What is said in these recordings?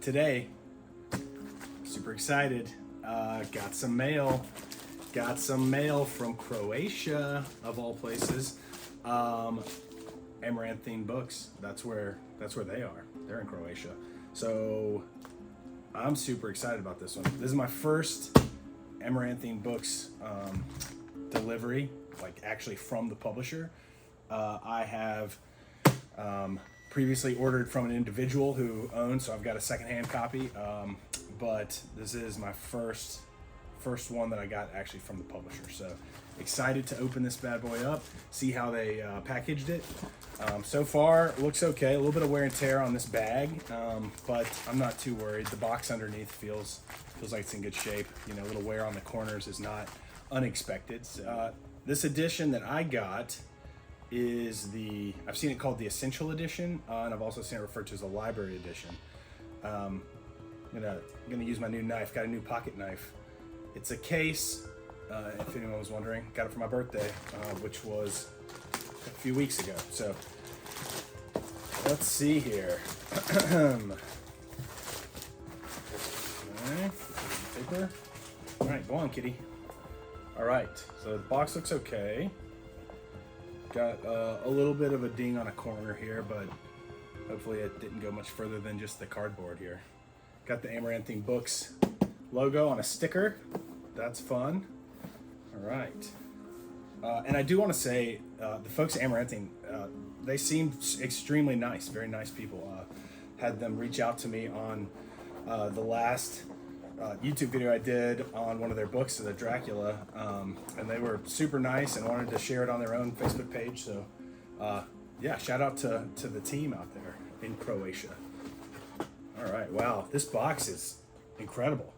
today. Super excited. Got some mail. Got some mail from Croatia, of all places. Amaranthine Books. That's where they are. They're in Croatia. So I'm super excited about this one. This is my first Amaranthine Books delivery, like actually from the publisher. I have previously ordered from an individual who owns, so I've got a secondhand copy. But this is my first one that I got actually from the publisher. So excited to open this bad boy up, see how they packaged it. So far, it looks okay. A little bit of wear and tear on this bag, but I'm not too worried. The box underneath feels like it's in good shape. You know, a little wear on the corners is not unexpected. This edition that I got is I've seen it called the Essential Edition, and I've also seen it referred to as the Library Edition. I'm gonna use my new knife. Got a new pocket knife. It's a case, if anyone was wondering. Got it for my birthday, which was a few weeks ago. So let's see here. Alright, paper. Alright, go on, kitty. Alright, so the box looks okay. Got a little bit of a ding on a corner here, but hopefully it didn't go much further than just the cardboard here. Got the Amaranthine Books logo on a sticker. That's fun. All right. And I do want to say, the folks at Amaranthine, they seemed extremely nice, very nice people. Had them reach out to me on the last YouTube video I did on one of their books, the Dracula, and they were super nice and wanted to share it on their own Facebook page. So yeah, shout out to the team out there in Croatia. All right, wow, this box is incredible.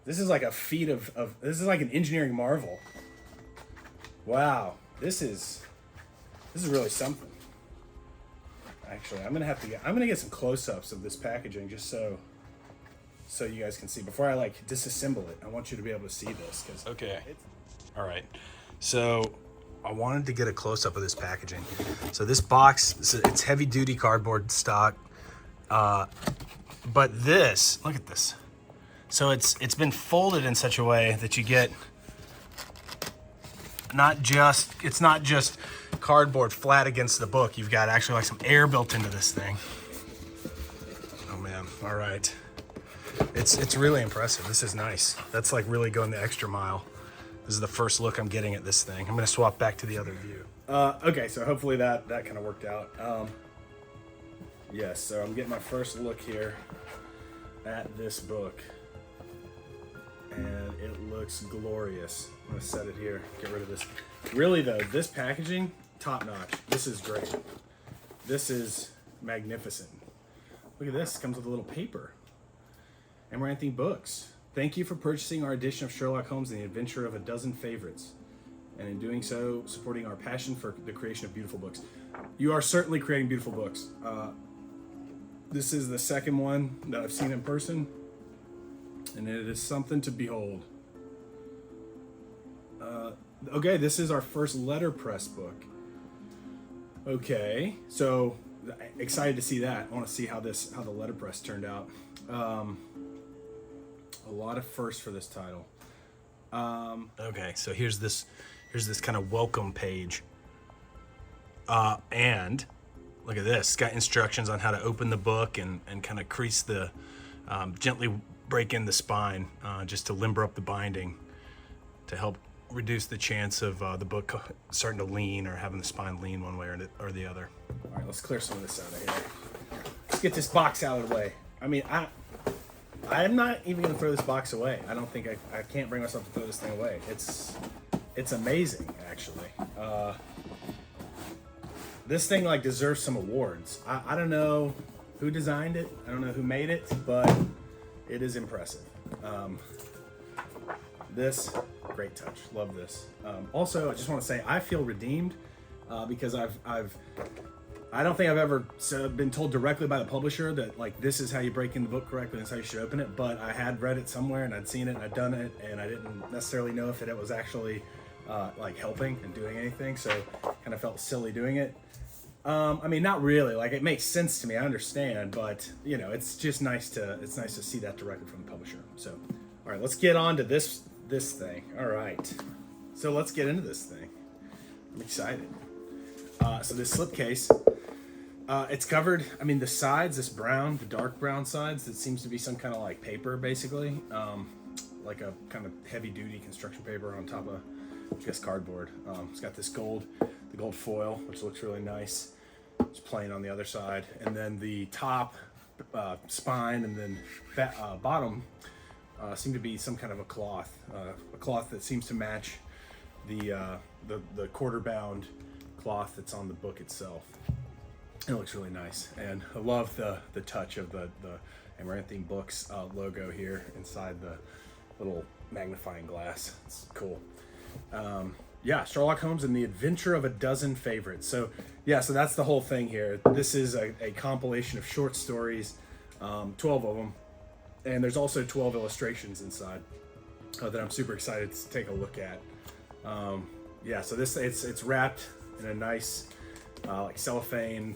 This is like a feat of this is like an engineering marvel. Wow, this is really something. Actually, I'm gonna get some close-ups of this packaging just so you guys can see. Before I like disassemble it, I want you to be able to see this. Okay. All right. So I wanted to get a close-up of this packaging. So this box, it's heavy-duty cardboard stock. But this, look at this. So it's been folded in such a way that you get it's not just cardboard flat against the book. You've got actually like some air built into this thing. Oh man, all right. It's really impressive. This is nice. That's like really going the extra mile. This is the first look I'm getting at this thing. I'm gonna swap back to the other view. Okay, so hopefully that kind of worked out. Yes, so I'm getting my first look here at this book. And it looks glorious. I'm gonna set it here, get rid of this. Really though, this packaging, top notch. This is great. This is magnificent. Look at this, it comes with a little paper. Amaranthine Books. Thank you for purchasing our edition of Sherlock Holmes and the Adventure of a Dozen Favorites. And in doing so, supporting our passion for the creation of beautiful books. You are certainly creating beautiful books. This is the second one that I've seen in person, and it is something to behold. Okay, this is our first letterpress book. Okay, so excited to see that. I want to see how the letterpress turned out. A lot of firsts for this title. Okay, so here's this kind of welcome page. And look at this. It's got instructions on how to open the book and kind of crease the, gently break in the spine just to limber up the binding to help reduce the chance of the book starting to lean or having the spine lean one way or the other. All right, let's clear some of this out of here. Let's get this box out of the way. I mean, I'm not even gonna throw this box away. I don't think I can't bring myself to throw this thing away. It's amazing, actually. This thing like deserves some awards. I don't know who designed it. I don't know who made it, but it is impressive. This, great touch. Love this. Also, I just want to say I feel redeemed because I don't think I've ever been told directly by the publisher that like this is how you break in the book correctly, this is how you should open it. But I had read it somewhere and I'd seen it and I'd done it, and I didn't necessarily know if it was actually like helping and doing anything. So kind of felt silly doing it. I mean, not really. Like, it makes sense to me. I understand, but you know, it's just nice to see that directly from the publisher. So, all right, let's get on to this thing. All right, so let's get into this thing. I'm excited. So this slipcase, it's covered. I mean, the sides, this brown, the dark brown sides, that seems to be some kind of like paper, basically, like a kind of heavy-duty construction paper on top of, I guess, cardboard. It's got this the gold foil, which looks really nice. It's plain on the other side, and then the top spine and then bottom seem to be some kind of a cloth that seems to match the quarter-bound cloth that's on the book itself. It looks really nice, and I love the touch of the Amaranthine Books logo here inside the little magnifying glass. It's cool. Yeah, Sherlock Holmes and the Adventure of a Dozen Favorites. So yeah, so that's the whole thing here. This is a compilation of short stories, 12 of them, and there's also 12 illustrations inside that I'm super excited to take a look at. Yeah, so this it's wrapped in a nice like cellophane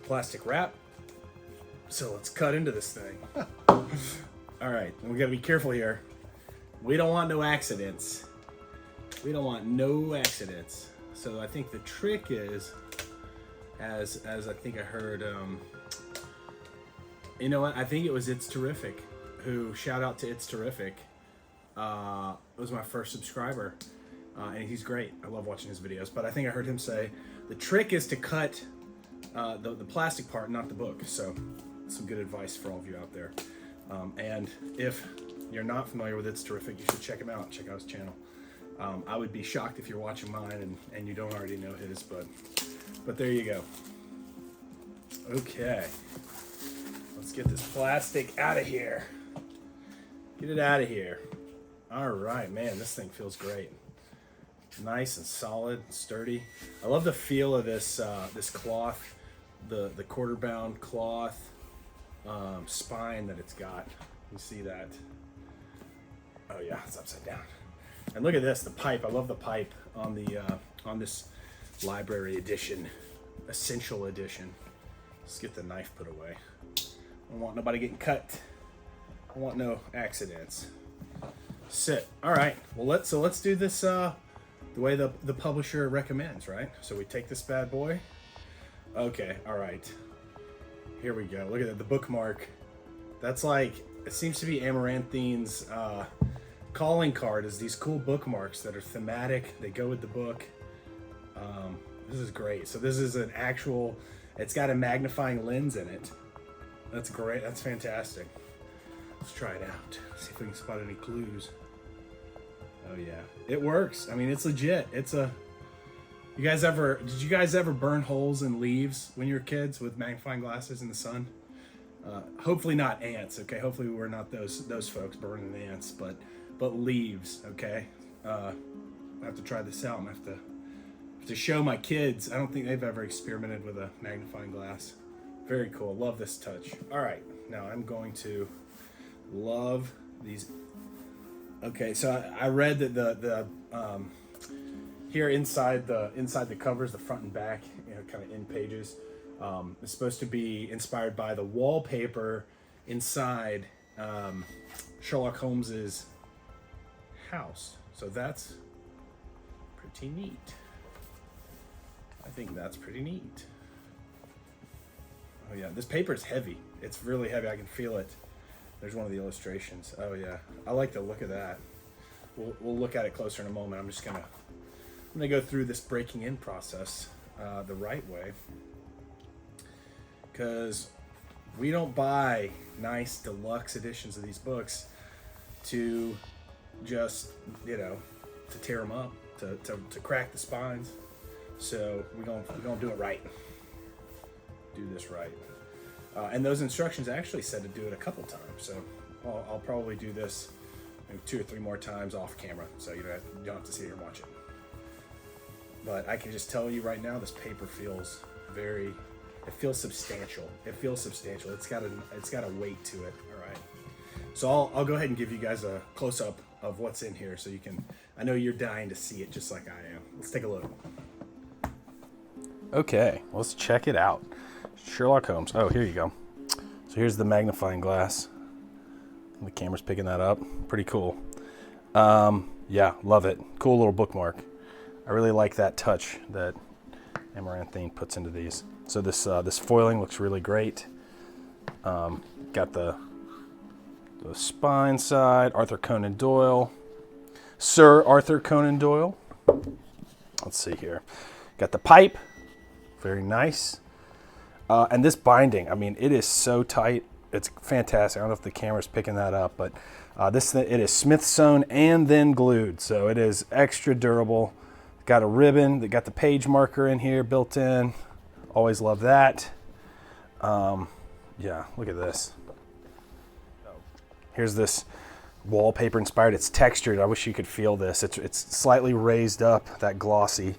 plastic wrap. So let's cut into this thing. All right, and we gotta be careful here. We don't want no accidents. We don't want no accidents. So I think the trick is, as I think I heard, you know what? I think it was It's Terrific, who, shout out to It's Terrific, was my first subscriber, and he's great. I love watching his videos. But I think I heard him say the trick is to cut the plastic part, not the book. So some good advice for all of you out there. And if you're not familiar with It's Terrific, you should check him out. Check out his channel. I would be shocked if you're watching mine and you don't already know his, but there you go. Okay, let's get this plastic out of here. Get it out of here. All right, man, this thing feels great. Nice and solid, and sturdy. I love the feel of this this cloth, the quarter-bound cloth spine that it's got. You see that? Oh yeah, it's upside down. And look at this, the pipe. I love the pipe on the on this library edition, essential edition. Let's get the knife put away. I don't want nobody getting cut. I want no accidents. Sit. All right. Well, let's do this the way the publisher recommends, right? So we take this bad boy. Okay. All right. Here we go. Look at that. The bookmark. That's like, it seems to be Amaranthine's calling card, is these cool bookmarks that are thematic. They go with the book. This is great. So this is an actual, it's got a magnifying lens in it. That's great. That's fantastic. Let's try it out. See if we can spot any clues. Oh yeah, it works. I mean, it's legit. It's a, did you guys ever burn holes in leaves when you were kids with magnifying glasses in the sun? Hopefully not ants, okay? Hopefully we're not those folks burning ants, but leaves, okay? I have to try this out. I have to show my kids. I don't think they've ever experimented with a magnifying glass. Very cool. Love this touch. All right, now I'm going to love these. Okay, so I read that the here inside the covers, the front and back, you know, kind of end pages, is supposed to be inspired by the wallpaper inside Sherlock Holmes's house. So that's pretty neat. I think that's pretty neat. Oh yeah, this paper is heavy. It's really heavy. I can feel it. There's one of the illustrations. Oh yeah, I like the look of that. We'll look at it closer in a moment. I'm gonna go through this breaking in process the right way, because we don't buy nice deluxe editions of these books to just, you know, to tear them up, to crack the spines. So we're gonna do it right. Do this right. And those instructions actually said to do it a couple times. So I'll probably do this maybe 2 or 3 more times off camera, so you don't have to sit here and watch it. But I can just tell you right now, this paper feels it feels substantial. It feels substantial. It's got a weight to it. All right. So I'll go ahead and give you guys a close up of what's in here, so you can. I know you're dying to see it just like I am. Let's take a look. Okay, let's check it out. Sherlock Holmes. Oh, here you go. So here's the magnifying glass. The camera's picking that up. Pretty cool. Yeah, love it. Cool little bookmark. I really like that touch that Amaranthine puts into these. So this foiling looks really great. Got the spine side. Arthur Conan Doyle. Sir Arthur Conan Doyle. Let's see here. Got the pipe. Very nice. And this binding, I mean, it is so tight. It's fantastic. I don't know if the camera's picking that up, but it is Smith sewn and then glued, so it is extra durable. Got a ribbon. They got the page marker in here built in. Always love that. Yeah, look at this. Here's this wallpaper inspired. It's textured. I wish you could feel this. It's slightly raised up. That glossy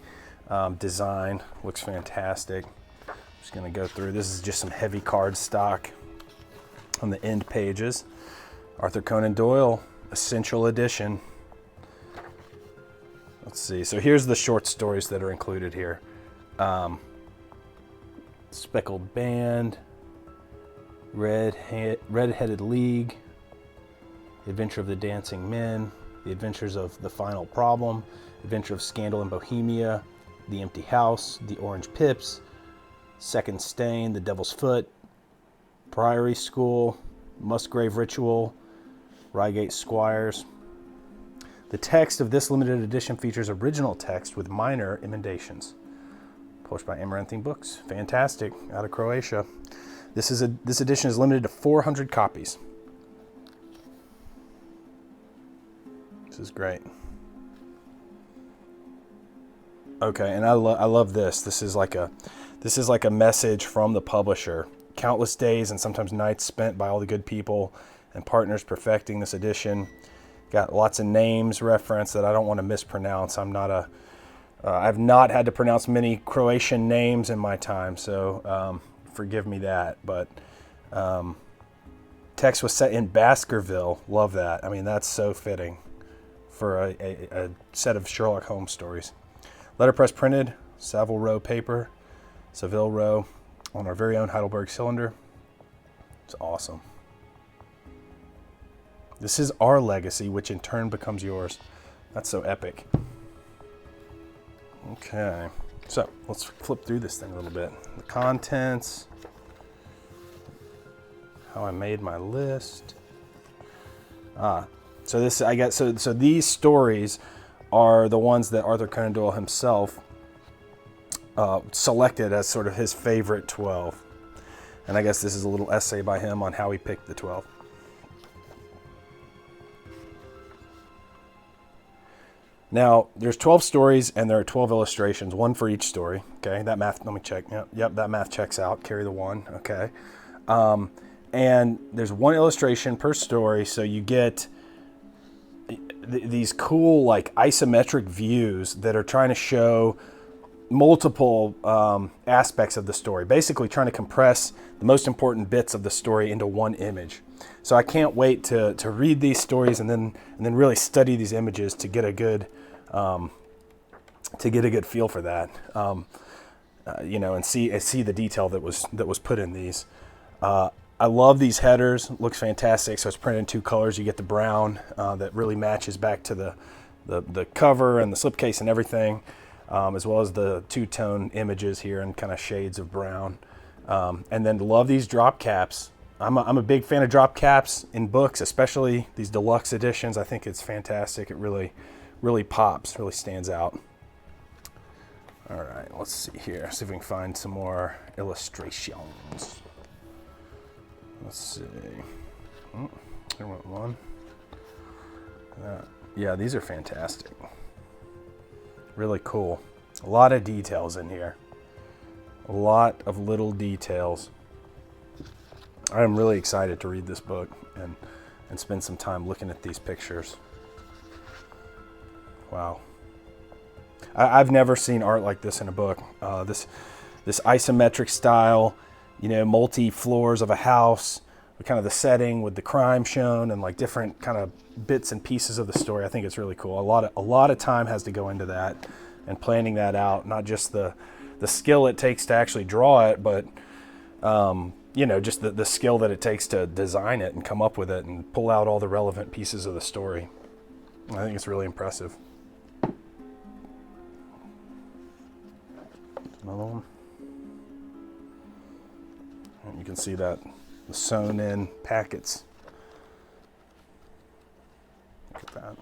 design looks fantastic. Just gonna go through. This is just some heavy card stock on the end pages. Arthur Conan Doyle, Essential Edition. Let's see. So here's the short stories that are included here. Speckled Band, Red-Headed League, The Adventure of the Dancing Men, The Adventures of the Final Problem, Adventure of Scandal in Bohemia, The Empty House, The Orange Pips, Second Stain, The Devil's Foot, Priory School, Musgrave Ritual, Reigate Squires. The text of this limited edition features original text with minor emendations. Published by Amaranthine Books. Fantastic. Out of Croatia. This edition is limited to 400 copies. This is great. Okay, and I love this. This is like a message from the publisher. Countless days and sometimes nights spent by all the good people and partners perfecting this edition. Got lots of names referenced that I don't want to mispronounce. I've not had to pronounce many Croatian names in my time, so forgive me that. But text was set in Baskerville. Love that. I mean, that's so fitting for a set of Sherlock Holmes stories. Letterpress printed, Savile Row paper, Savile Row on our very own Heidelberg cylinder. It's awesome. This is our legacy, which in turn becomes yours. That's so epic. Okay, so let's flip through this thing a little bit. The contents, how I made my list. So this, I guess, so these stories are the ones that Arthur Conan Doyle himself selected as sort of his favorite 12. And I guess this is a little essay by him on how he picked the 12. Now, there's 12 stories and there are 12 illustrations, one for each story. Okay, that math, let me check. Yep, that math checks out. Carry the one. Okay. And there's one illustration per story, so you get these cool, like, isometric views that are trying to show multiple aspects of the story, basically trying to compress the most important bits of the story into one image. So I can't wait to read these stories and then really study these images to get a good feel for that, and see the detail that was put in these. I love these headers. Looks fantastic. So it's printed in 2 colors. You get the brown that really matches back to the cover and the slipcase and everything, as well as the 2-tone images here and kind of shades of brown. And then love these drop caps. I'm a big fan of drop caps in books, especially these deluxe editions. I think it's fantastic. It really pops, really stands out. All right, let's see here. See if we can find some more illustrations. Let's see. Oh, there went one. Yeah, these are fantastic. Really cool. A lot of details in here. A lot of little details. I am really excited to read this book and spend some time looking at these pictures. Wow. I've never seen art like this in a book. This isometric style, multi floors of a house, with kind of the setting with the crime shown and like different kind of bits and pieces of the story. I think it's really cool. A lot of time has to go into that and planning that out, not just the the skill it takes to actually draw it, but you know, just the skill that it takes to design it and come up with it and pull out all the relevant pieces of the story. I think it's really impressive. Another one. And you can see that the sewn in packets. Look at that.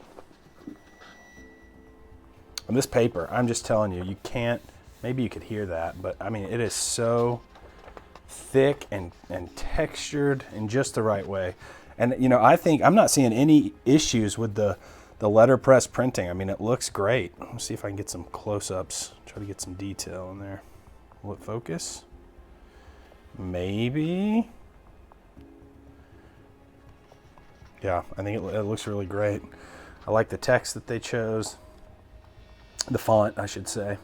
And this paper, I'm just telling you, you can't, maybe you could hear that, but I mean, it is so thick and textured in just the right way. And you know, I think I'm not seeing any issues with the letterpress printing. I mean, it looks great. Let's see if I can get some close-ups, try to get some detail in there. Will it focus? Maybe. Yeah, I think it looks really great. I like the text that they chose. The font, I should say.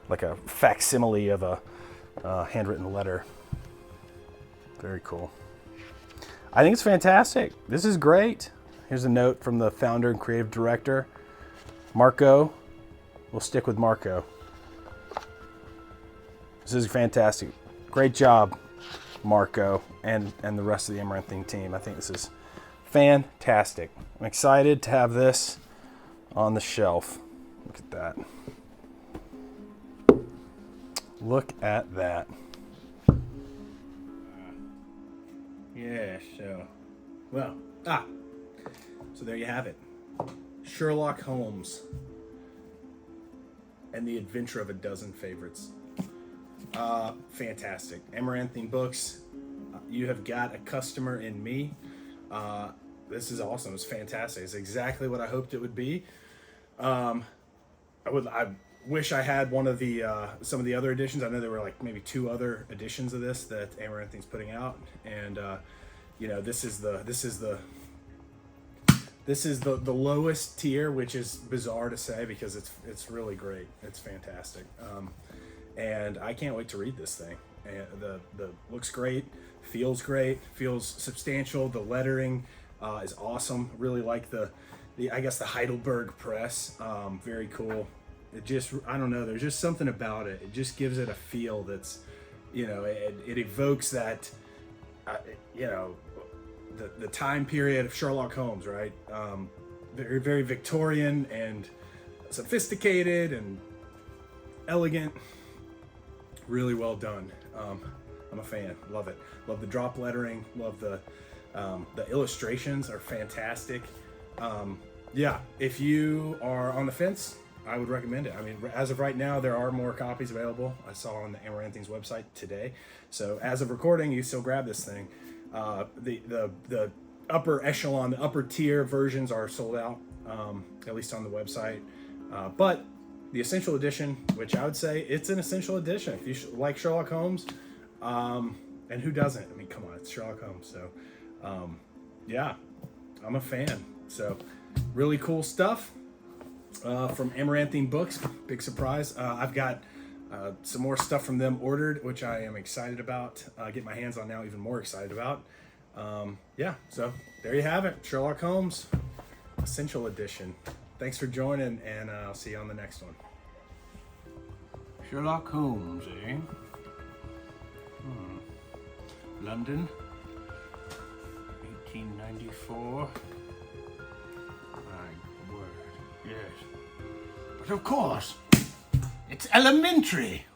Like a facsimile of a handwritten letter. Very cool. I think it's fantastic. This is great. Here's a note from the founder and creative director, Marco. We'll stick with Marco. This is fantastic. Great job, Marco, and the rest of the Amaranthine team. I think this is fantastic. I'm excited to have this on the shelf. Look at that. Look at that. Yeah, so there you have it. Sherlock Holmes and the Adventure of a Dozen Favorites. Fantastic. Amaranthine Books, you have got a customer in me. This is awesome. It's fantastic. It's exactly what I hoped it would be. I wish I had one of the some of the other editions. I know there were like maybe 2 other editions of this that Amaranthine's putting out, and you know, this is the lowest tier, which is bizarre to say because it's really great. It's fantastic, and I can't wait to read this thing. And the looks great, feels great, feels substantial. The lettering is awesome. Really like the I guess the Heidelberg press. Very cool. It just, I don't know, there's just something about it. It just gives it a feel that's, you know, it evokes that, you know, the time period of Sherlock Holmes, right? Very, very Victorian and sophisticated and elegant. Really well done. I'm a fan. Love it. Love the drop lettering. Love the illustrations are fantastic. Yeah, if you are on the fence, I would recommend it. I mean, as of right now, there are more copies available. I saw on the Amaranthine's website today. So as of recording, you still grab this thing. The upper echelon, the upper tier versions are sold out, at least on the website. But the Essential Edition, which I would say it's an essential edition. If you like Sherlock Holmes, and who doesn't? I mean, come on, it's Sherlock Holmes. So, yeah, I'm a fan. So, really cool stuff. From Amaranthine Books, big surprise. I've got some more stuff from them ordered, which I am excited about. Get my hands on now, even more excited about. Yeah, so there you have it. Sherlock Holmes, Essential Edition. Thanks for joining, and I'll see you on the next one. Sherlock Holmes, eh? London, 1894. My word, yes. But of course, it's elementary.